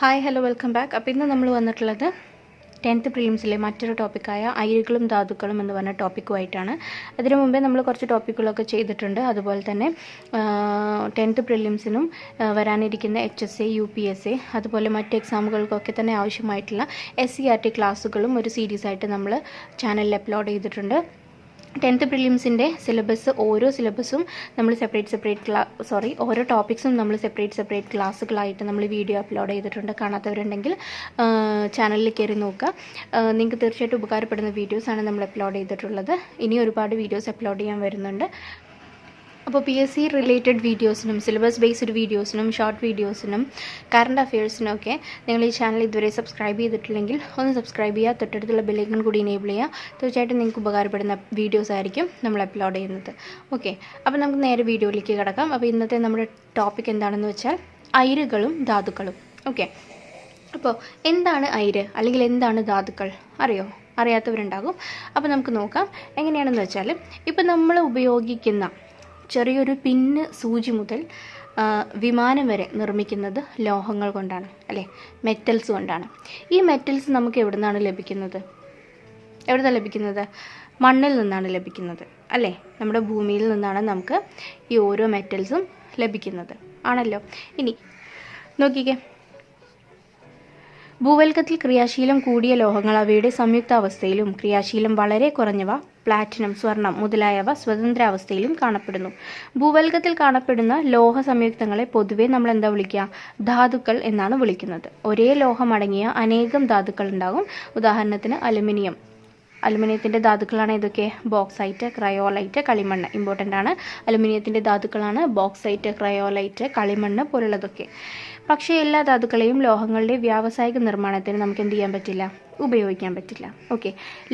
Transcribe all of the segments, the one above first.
Hi hello welcome back. അപ്പോൾ ഇന്ന് നമ്മൾ വന്നിട്ടുള്ളത് 10th പ്രിലിംസിലെ മറ്റൊരു ടോപ്പിക്കായ അയിരുകളും ധാതുക്കളും എന്ന് പറഞ്ഞ ടോപ്പിക്കുമായിട്ടാണ്. അതിനു മുമ്പേ നമ്മൾ കുറച്ച് ടോപ്പിക്കുകളൊക്കെ ചെയ്തിട്ടുണ്ട്. അതുപോലെ തന്നെ 10th പ്രിലിംസിനും വരാനിരിക്കുന്ന HSA, UPSA അതുപോലെ മറ്റ് എക്സാമുകൾക്കൊക്കെ തന്നെ ആവശ്യമായിട്ടുള്ള SCERT ക്ലാസ്സുകളും ഒരു സീരീസ് ആയിട്ട് നമ്മൾ ചാനലിൽ അപ്ലോഡ് ചെയ്തിട്ടുണ്ട്. 10th പ്രിലിംസിൻ്റെ സിലബസ് ഓരോ സിലബസും നമ്മൾ ഓരോ ടോപ്പിക്സും നമ്മൾ സെപ്പറേറ്റ് ക്ലാസ്സുകളായിട്ട് നമ്മൾ വീഡിയോ അപ്ലോഡ് ചെയ്തിട്ടുണ്ട്. കാണാത്തവരുണ്ടെങ്കിൽ ചാനലിൽ കയറി നോക്കുക. നിങ്ങൾക്ക് തീർച്ചയായിട്ടും ഉപകാരപ്പെടുന്ന വീഡിയോസാണ് നമ്മൾ അപ്ലോഡ് ചെയ്തിട്ടുള്ളത്. ഇനി ഒരുപാട് വീഡിയോസ് അപ്ലോഡ് ചെയ്യാൻ വരുന്നുണ്ട്. അപ്പോൾ PSC റിലേറ്റഡ് വീഡിയോസിനും സിലബസ് ബേസ്ഡ് വീഡിയോസിനും ഷോർട്ട് വീഡിയോസിനും കറണ്ട് അഫെയർസിനും ഒക്കെ നിങ്ങൾ ഈ ചാനൽ ഇതുവരെ സബ്സ്ക്രൈബ് ചെയ്തിട്ടില്ലെങ്കിൽ ഒന്ന് സബ്സ്ക്രൈബ് ചെയ്യുക. തൊട്ടടുത്തുള്ള ബെല്ലൈക്കൺ കൂടി എനേബിൾ ചെയ്യുക. തീർച്ചയായിട്ടും നിങ്ങൾക്ക് ഉപകാരപ്പെടുന്ന വീഡിയോസ് ആയിരിക്കും നമ്മൾ അപ്ലോഡ് ചെയ്യുന്നത്. ഓക്കെ, അപ്പോൾ നമുക്ക് നേരെ വീഡിയോയിലേക്ക് കിടക്കാം. അപ്പോൾ ഇന്നത്തെ നമ്മുടെ ടോപ്പിക് എന്താണെന്ന് വെച്ചാൽ അയിരുകളും ധാതുക്കളും. ഓക്കെ, അപ്പോൾ എന്താണ് അയിര് അല്ലെങ്കിൽ എന്താണ് ധാതുക്കൾ അറിയാത്തവരുണ്ടാകും. അപ്പോൾ നമുക്ക് നോക്കാം എങ്ങനെയാണെന്ന് വെച്ചാൽ, ഇപ്പോൾ നമ്മൾ ഉപയോഗിക്കുന്ന ചെറിയൊരു പിന്ന് സൂചി മുതൽ വിമാനം വരെ നിർമ്മിക്കുന്നത് ലോഹങ്ങൾ കൊണ്ടാണ്, അല്ലേ? മെറ്റൽസ് കൊണ്ടാണ്. ഈ മെറ്റൽസ് നമുക്ക് എവിടെ നിന്നാണ് ലഭിക്കുന്നത്? മണ്ണിൽ നിന്നാണ് ലഭിക്കുന്നത്, അല്ലേ? നമ്മുടെ ഭൂമിയിൽ നിന്നാണ് നമുക്ക് ഈ ഓരോ മെറ്റൽസും ലഭിക്കുന്നത്, ആണല്ലോ. ഇനി നോക്കിക്കേ, ഭൂവൽക്കത്തിൽ ക്രിയാശീലം കൂടിയ ലോഹങ്ങൾ അവയുടെ സംയുക്താവസ്ഥയിലും ക്രിയാശീലം വളരെ കുറഞ്ഞവ പ്ലാറ്റിനം, സ്വർണം മുതലായവ സ്വതന്ത്രാവസ്ഥയിലും കാണപ്പെടുന്നു. ഭൂവൽക്കത്തിൽ കാണപ്പെടുന്ന ലോഹ സംയുക്തങ്ങളെ പൊതുവെ നമ്മൾ എന്താ വിളിക്കുക? ധാതുക്കൾ എന്നാണ് വിളിക്കുന്നത്. ഒരേ ലോഹം അടങ്ങിയ അനേകം ധാതുക്കൾ ഉണ്ടാകും. ഉദാഹരണത്തിന് അലുമിനിയത്തിൻ്റെ ധാതുക്കളാണ് ഇതൊക്കെ: ബോക്സൈറ്റ്, ക്രയോലൈറ്റ്, കളിമണ്ണ്. ഇമ്പോർട്ടൻ്റ് ആണ്. അലുമിനിയത്തിൻ്റെ ധാതുക്കളാണ് ബോക്സൈറ്റ്, ക്രയോലൈറ്റ്, കളിമണ്ണ് പോലുള്ളതൊക്കെ. പക്ഷേ എല്ലാ ധാതുക്കളെയും ലോഹങ്ങളുടെ വ്യാവസായിക നിർമ്മാണത്തിന് നമുക്ക് എന്ത് ചെയ്യാൻ പറ്റില്ല? ഉപയോഗിക്കാൻ പറ്റില്ല. ഓക്കെ,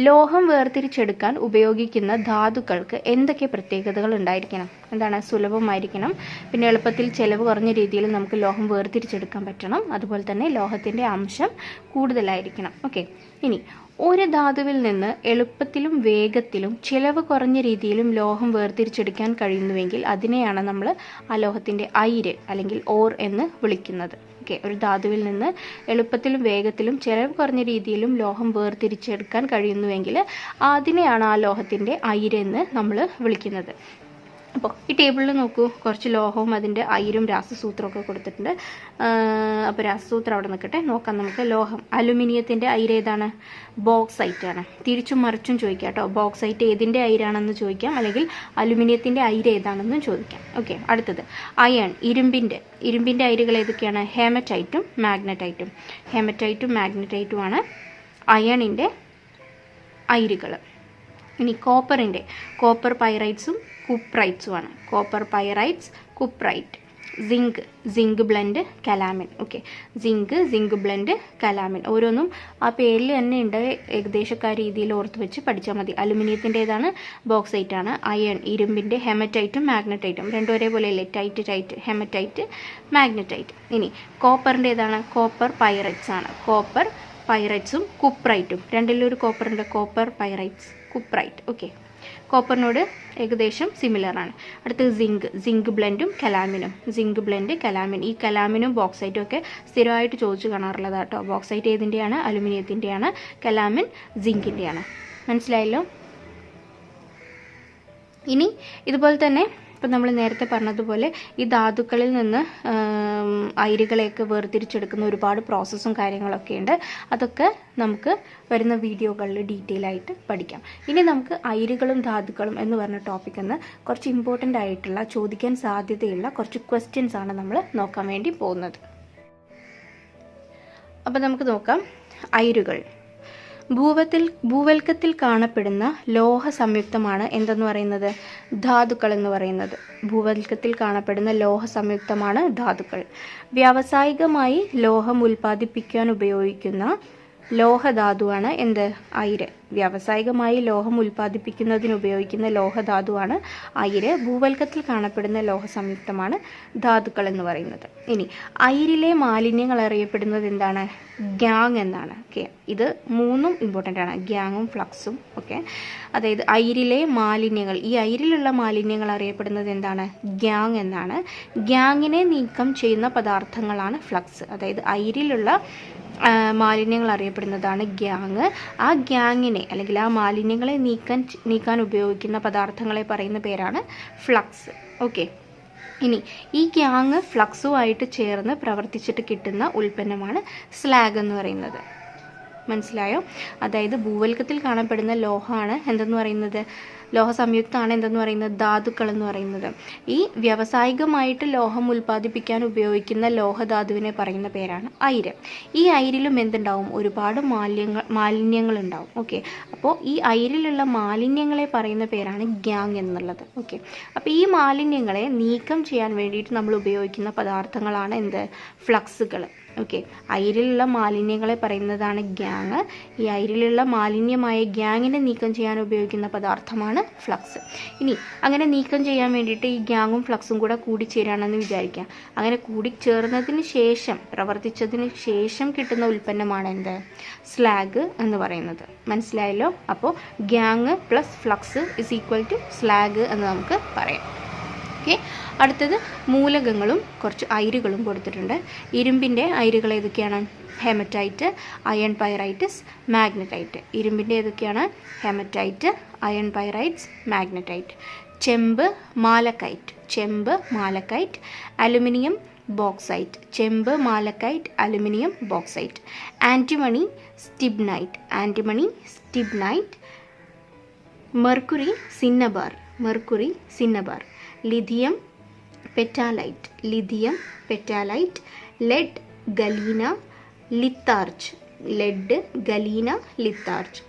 ലോഹം വേർതിരിച്ചെടുക്കാൻ ഉപയോഗിക്കുന്ന ധാതുക്കൾക്ക് എന്തൊക്കെ പ്രത്യേകതകൾ ഉണ്ടായിരിക്കണം? എന്താണ്? സുലഭമായിരിക്കണം. പിന്നെ എളുപ്പത്തിൽ ചെലവ് കുറഞ്ഞ രീതിയിൽ നമുക്ക് ലോഹം വേർതിരിച്ചെടുക്കാൻ പറ്റണം. അതുപോലെ തന്നെ ലോഹത്തിൻ്റെ അംശം കൂടുതലായിരിക്കണം. ഓക്കെ, ഇനി ഒരു ധാതുവിൽ നിന്ന് എളുപ്പത്തിലും വേഗത്തിലും ചിലവ് കുറഞ്ഞ രീതിയിലും ലോഹം വേർതിരിച്ചെടുക്കാൻ കഴിയുന്നുവെങ്കിൽ അതിനെയാണ് നമ്മൾ ആ ലോഹത്തിൻ്റെ അയിര് അല്ലെങ്കിൽ ഓർ എന്ന് വിളിക്കുന്നത്. ഓക്കെ, ഒരു ധാതുവിൽ നിന്ന് എളുപ്പത്തിലും വേഗത്തിലും ചിലവ് കുറഞ്ഞ രീതിയിലും ലോഹം വേർതിരിച്ചെടുക്കാൻ കഴിയുന്നുവെങ്കിൽ അതിനെയാണ് ആ ലോഹത്തിൻ്റെ അയിര് എന്ന് നമ്മൾ വിളിക്കുന്നത്. അപ്പോൾ ഈ ടേബിളിൽ നോക്കൂ, കുറച്ച് ലോഹവും അതിൻ്റെ അയിരും രാസസൂത്രമൊക്കെ കൊടുത്തിട്ടുണ്ട്. അപ്പോൾ രാസസൂത്രം അവിടെ നിൽക്കട്ടെ, നോക്കാം നമുക്ക്. ലോഹം അലുമിനിയത്തിൻ്റെ അയിര് ഏതാണ്? ബോക്സൈറ്റ് ആണ്. തിരിച്ചും മറിച്ചും ചോദിക്കാം കേട്ടോ. ബോക്സൈറ്റ് ഏതിൻ്റെ അയിരാണെന്ന് ചോദിക്കാം, അല്ലെങ്കിൽ അലുമിനിയത്തിൻ്റെ അയിര് ഏതാണെന്നും ചോദിക്കാം. ഓക്കെ, അടുത്തത് അയൺ, ഇരുമ്പിൻ്റെ അയിരുകൾ ഏതൊക്കെയാണ്? ഹേമറ്റൈറ്റും മാഗ്നറ്റൈറ്റുമാണ് അയണിൻ്റെ അയിരുകൾ. ഇനി കോപ്പർ പൈറൈറ്റ്സും കുപ്രൈറ്റ്സുമാണ്. Copper pyrites, cuprite. Zinc blende, calamine. Okay, zinc blende, calamine. ഓരോന്നും ആ പേരിൽ തന്നെ ഉണ്ട്. ഏകദേശക്കാർ രീതിയിൽ ഓർത്ത് വെച്ച് പഠിച്ചാൽ മതി. അലുമിനിയത്തിൻ്റെ ഏതാണ്? ബോക്സൈറ്റ് ആണ്. അയൺ, ഇരുമ്പിൻ്റെ ഹെമറ്റൈറ്റും മാഗ്നറ്റൈറ്റും. രണ്ടും ഒരേപോലെ അല്ലേ? ടൈറ്റ്, ഹെമറ്റൈറ്റ്, മാഗ്നറ്റൈറ്റ്. ഇനി കോപ്പറിൻ്റെ ഏതാണ്? കോപ്പർ പൈറൈറ്റ്സ് ആണ്. കോപ്പർ പൈറൈറ്റ്സും കുപ്രൈറ്റും. രണ്ടിലൊരു കോപ്പറുണ്ട്. Copper pyrites, cuprite. ഓക്കെ, കോപ്പറിനോട് ഏകദേശം സിമിലർ ആണ്. അടുത്തത് സിങ്ക് ബ്ലെൻഡും കലാമിനും. Zinc blende, calamine. ഈ കലാമിനും ബോക്സൈറ്റും ഒക്കെ സ്ഥിരമായിട്ട് ചോദിച്ചു കാണാറുള്ളത് കേട്ടോ. ബോക്സൈറ്റ് ഏതിൻ്റെയാണ്? അലുമിനിയത്തിൻ്റെയാണ്. കലാമിൻ സിങ്കിൻ്റെയാണ്. മനസ്സിലായല്ലോ? ഇനി ഇതുപോലെ തന്നെ ഇപ്പം നമ്മൾ നേരത്തെ പറഞ്ഞതുപോലെ ഈ ധാതുക്കളിൽ നിന്ന് അയിരുകളെയൊക്കെ വേർതിരിച്ചെടുക്കുന്ന ഒരുപാട് പ്രോസസ്സും കാര്യങ്ങളൊക്കെ ഉണ്ട്. അതൊക്കെ നമുക്ക് വരുന്ന വീഡിയോകളിൽ ഡീറ്റെയിൽ ആയിട്ട് പഠിക്കാം. ഇനി നമുക്ക് അയിരുകളും ധാതുക്കളും എന്ന് പറഞ്ഞ ടോപ്പിക്കിൽ നിന്ന് കുറച്ച് ഇമ്പോർട്ടൻ്റ് ആയിട്ടുള്ള, ചോദിക്കാൻ സാധ്യതയുള്ള കുറച്ച് ക്വസ്റ്റ്യൻസ് ആണ് നമ്മൾ നോക്കാൻ വേണ്ടി പോകുന്നത്. അപ്പോൾ നമുക്ക് നോക്കാം. അയിരുകൾ ഭൂവൽക്കത്തിൽ കാണപ്പെടുന്ന ലോഹ സംയുക്തമാണ് എന്തെന്ന് പറയുന്നത്? ധാതുക്കൾ എന്ന് പറയുന്നത്. ഭൂവൽക്കത്തിൽ കാണപ്പെടുന്ന ലോഹ സംയുക്തമാണ് ധാതുക്കൾ. വ്യാവസായികമായി ലോഹം ഉൽപ്പാദിപ്പിക്കാൻ ഉപയോഗിക്കുന്ന ലോഹധാതുവാണ് എന്ത്? അയിര്. വ്യാവസായികമായി ലോഹം ഉൽപ്പാദിപ്പിക്കുന്നതിന് ഉപയോഗിക്കുന്ന ലോഹധാതുവാണ് അയിര്. ഭൂവൽക്കത്തിൽ കാണപ്പെടുന്ന ലോഹ സംയുക്തമാണ് ധാതുക്കൾ എന്ന് പറയുന്നത്. ഇനി അയിരിലെ മാലിന്യങ്ങൾ അറിയപ്പെടുന്നത് എന്താണ്? ഗ്യാങ് എന്നാണ്. ഓക്കെ, ഇത് മൂന്നും ഇമ്പോർട്ടൻ്റ് ആണ്, ഗ്യാങ്ങും ഫ്ലക്സും. ഓക്കെ, അതായത് അയിരിലെ മാലിന്യങ്ങൾ, ഈ അയിരിലുള്ള മാലിന്യങ്ങൾ അറിയപ്പെടുന്നത് എന്താണ്? ഗ്യാങ് എന്നാണ്. ഗ്യാങ്ങിനെ നീക്കം ചെയ്യുന്ന പദാർത്ഥങ്ങളാണ് ഫ്ലക്സ്. അതായത് അയിരിലുള്ള മാലിന്യങ്ങൾ അറിയപ്പെടുന്നതാണ് ഗ്യാങ്. ആ ഗ്യാങ്ങിനെ അല്ലെങ്കിൽ ആ മാലിന്യങ്ങളെ നീക്കാൻ ഉപയോഗിക്കുന്ന പദാർത്ഥങ്ങളെ പറയുന്ന പേരാണ് ഫ്ലക്സ്. ഓക്കെ, ഇനി ഈ ഗ്യാങ് ഫ്ലക്സുമായിട്ട് ചേർന്ന് പ്രവർത്തിച്ചിട്ട് കിട്ടുന്ന ഉൽപ്പന്നമാണ് സ്ലാഗ് എന്ന് പറയുന്നത്. മനസ്സിലായോ? അതായത് ഭൂവൽക്കത്തിൽ കാണപ്പെടുന്ന ലോഹമാണ് എന്തെന്ന് പറയുന്നത്? ലോഹ സംയുക്തമാണ് എന്തെന്ന് പറയുന്നത്? ധാതുക്കൾ എന്ന് പറയുന്നത്. ഈ വ്യാവസായികമായിട്ട് ലോഹം ഉൽപ്പാദിപ്പിക്കാൻ ഉപയോഗിക്കുന്ന ലോഹധാതുവിനെ പറയുന്ന പേരാണ് അയിര്. ഈ അയിരിലും എന്തുണ്ടാവും? ഒരുപാട് മാലിന്യങ്ങൾ ഉണ്ടാവും. ഓക്കെ, അപ്പോൾ ഈ അയിരിലുള്ള മാലിന്യങ്ങളെ പറയുന്ന പേരാണ് ഗ്യാങ് എന്നുള്ളത്. ഓക്കെ, അപ്പോൾ ഈ മാലിന്യങ്ങളെ നീക്കം ചെയ്യാൻ വേണ്ടിയിട്ട് നമ്മൾ ഉപയോഗിക്കുന്ന പദാർത്ഥങ്ങളാണ് എന്ത്? ഫ്ലക്സുകൾ. ഓക്കെ, അയിരിലുള്ള മാലിന്യങ്ങളെ പറയുന്നതാണ് ഗ്യാങ്. ഈ അയിരിലുള്ള മാലിന്യമായ ഗ്യാങ്ങിനെ നീക്കം ചെയ്യാൻ ഉപയോഗിക്കുന്ന പദാർത്ഥമാണ് ഫ്ലക്സ്. ഇനി അങ്ങനെ നീക്കം ചെയ്യാൻ വേണ്ടിയിട്ട് ഈ ഗ്യാങ്ങും ഫ്ലക്സും കൂടെ കൂടിച്ചേരാണെന്ന് വിചാരിക്കുക. അങ്ങനെ കൂടിച്ചേർന്നതിന് ശേഷം, പ്രവർത്തിച്ചതിന് ശേഷം കിട്ടുന്ന ഉൽപ്പന്നമാണ് എന്ത്? സ്ലാഗ് എന്ന് പറയുന്നത്. മനസ്സിലായല്ലോ? അപ്പോൾ gangue plus flux is equal to slag എന്ന് നമുക്ക് പറയാം. ഓക്കെ, അടുത്തത് മൂലകങ്ങളും കുറച്ച് അയിരുകളും കൊടുത്തിട്ടുണ്ട്. ഇരുമ്പിൻ്റെ അയിരുകൾ ഏതൊക്കെയാണ്? Hematite, iron pyrites, magnetite. ഇരുമ്പിൻ്റെ ഏതൊക്കെയാണ്? Hematite, iron pyrites, magnetite. ചെമ്പ്, മാലക്കൈറ്റ്. ചെമ്പ്, മാലക്കൈറ്റ്. Aluminium, bauxite. ചെമ്പ്, malachite, aluminium, bauxite. Antimony, stibnite. Antimony, stibnite. Mercury, cinnabar. Mercury, cinnabar. Lithium, petalite. Lithium, petalite. Lead, galena, litharge. Lead, galena, litharge.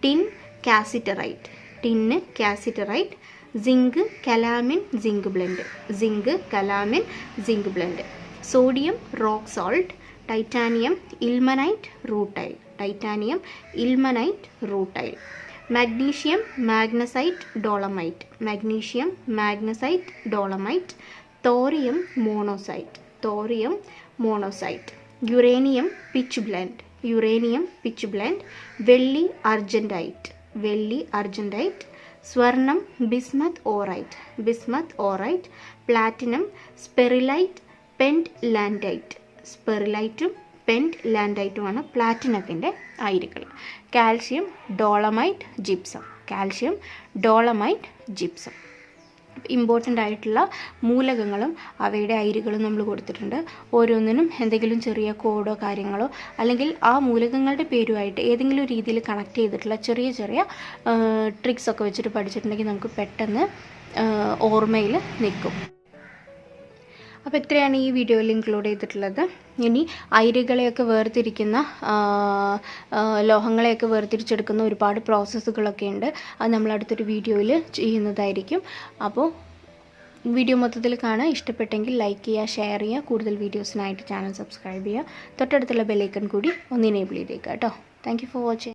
Tin, cassiterite. Tin, cassiterite. Zinc, calamine, zinc blende. Zinc, calamine, zinc blende. Sodium, rock salt. Titanium, ilmenite, rutile. Titanium, ilmenite, rutile. Magnesium, magnesite, dolomite. Magnesium, magnesite, dolomite. Thorium, monocyte. Thorium, monazite. Uranium, pitchblende. Uranium, pitchblende. വെള്ളി, argentite. വെള്ളി, argentite. സ്വർണം, bismuth aurite. Bismuth aurite. Platinum, sperrylite, pentlandite. സ്പെറിലൈറ്റും പെൻറ്റ് ലാൻഡൈറ്റുമാണ് പ്ലാറ്റിനത്തിൻ്റെ അയിരുകൾ. Calcium, dolomite, gypsum. Calcium, dolomite, gypsum. Important ആയിട്ടുള്ള മൂലകങ്ങളും അവയുടെ അയിരുകളും നമ്മൾ കൊടുത്തിട്ടുണ്ട്. ഓരോന്നിനും എന്തെങ്കിലും ചെറിയ കോഡോ കാര്യങ്ങളോ അല്ലെങ്കിൽ ആ മൂലകങ്ങളുടെ പേരുമായിട്ട് ഏതെങ്കിലും രീതിയിൽ കണക്ട് ചെയ്തിട്ടുള്ള ചെറിയ ചെറിയ ട്രിക്സൊക്കെ വെച്ചിട്ട് പഠിച്ചിട്ടുണ്ടെങ്കിൽ നമുക്ക് പെട്ടെന്ന് ഓർമ്മയിൽ നിൽക്കും. അപ്പോൾ ഇത്രയാണ് ഈ വീഡിയോയിൽ ഇൻക്ലൂഡ് ചെയ്തിട്ടുള്ളത്. ഇനി അയിരുകളെയൊക്കെ വേർതിരിക്കുന്ന ലോഹങ്ങളെയൊക്കെ വേർതിരിച്ചെടുക്കുന്ന ഒരുപാട് പ്രോസസ്സുകളൊക്കെ ഉണ്ട്. അത് നമ്മൾ അടുത്തൊരു വീഡിയോയിൽ ചെയ്യുന്നതായിരിക്കും. അപ്പോൾ വീഡിയോ മൊത്തത്തിൽ കാണുക. ഇഷ്ടപ്പെട്ടെങ്കിൽ ലൈക്ക് ചെയ്യുക, ഷെയർ ചെയ്യുക. കൂടുതൽ വീഡിയോസിനായിട്ട് ചാനൽ സബ്സ്ക്രൈബ് ചെയ്യുക. തൊട്ടടുത്തുള്ള ബെല്ലൈക്കൺ കൂടി ഒന്ന് എനേബിൾ ചെയ്തേക്കുക കേട്ടോ. Thank you for watching.